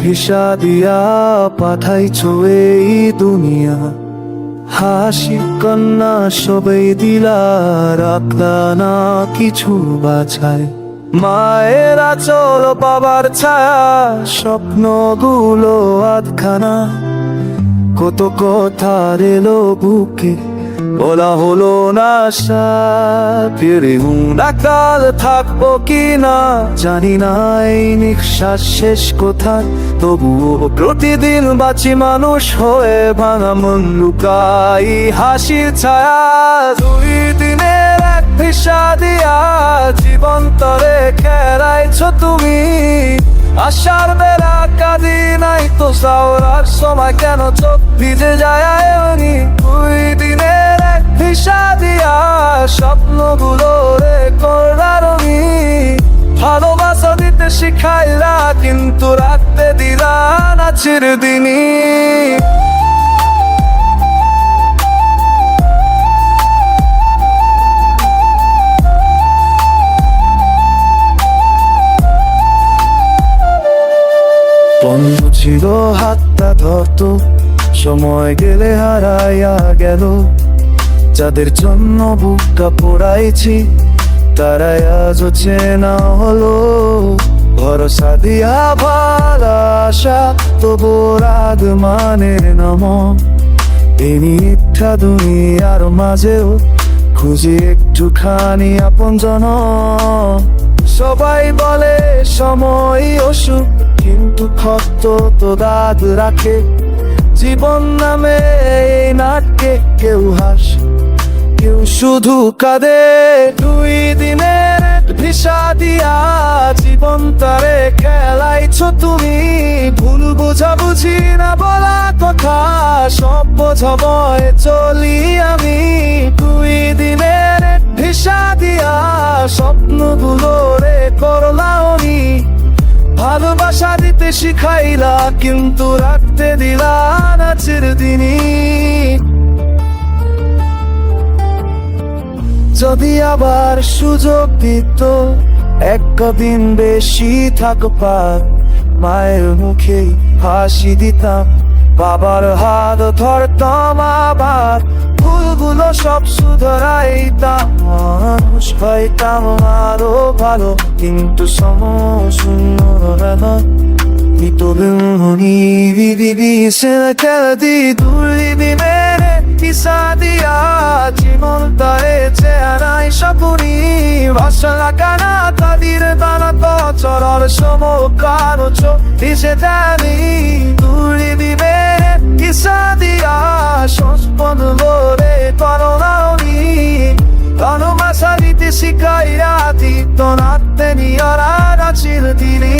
Visa দিয়া পাঠাইছো এই দুনিয়া, হাসি কান্না সবেই দিলা, রাখলা না কিছু বাছাই। মায়ের আঁচল বাবার ছায়া, স্বপ্নগুলো আধখানা, কত কথা এলো বুকে বলা হলো না। ফিরে কাল থাকবো কি না জানি না, এই নিঃশ্বাস শেষ কোথায়, তবুও প্রতিদিন বাঁচি মানুষ হয়ে, ভাঙা মন লুকাই হাসির ছায়া। 2 দিনের এক ভিসা দিয়া জীবন তরে খেলাইছো তুমি, আশার বেলা কাঁদি নাই তো সাওরার সময় কেন চোখ ভিজে যায় এমনি। 2 দিনের এক ভিসা দিয়া স্বপ্নগুলো রে করার আমি, ভালোবাসা দিতে শিখাইলা কিন্তু রাখতে দিলা না চিরদিনই। বন্ধু ছিল হাতটা ধরতো, সময় গেলে হারাইয়া গেল, যাদের জন্য বুকটা পোড়াইছি তারাই আজও চেনা হলো। ভরসা দিয়া ভালোবাসা তবু রাগ মানে নাম, এই মিথ্যা দুনিয়ার মাঝেও খুঁজি একটুখানি আপনজন। সবাই বলে সময় অসুখ, কিন্তু ক্ষত তো দাগ রাখে জীবন নামে এই নাটকে। কেউ হাসে কেউ শুধু কাঁদে। 2 দিনের ভিসা দিয়া জীবন তারে খেলাইছো তুমি, ভুল বোঝাবুঝি না বলা কথা, সব বোঝাবয় চলি আমি। 2 দিনের ভিসা দিয়া স্বপ্নগুলো রে করলাওনি, ভালোবাসা দিতে শিখাইলা কিন্তু রাখতে দিলা না চিরদিনই। যদি আবার সুযোগ দিত একদিন বেশি থাকবার, মায়ের মুখে হাসি দিতাম, বাবার হাত ধরতাম আবার, ভুলগুলো সব শুধরাইতাম, মানুষ পাইতাম আরো ভালো। কিন্তু সময় শূন্য খেলতি 2 দিনের ভিসা দিয়া জীবন তারে চেহারাই সপুনি, ভাষা লাগানা তাদের দানা তো চলার সময় কারো চোখে জানি। 2 দিনের ভিসা দিয়া সংস্পদ বলে করলাওনি, ভালোবাসা দিতে শিখাইয়া দিত নাতে নিয়ারা চিরদিনই।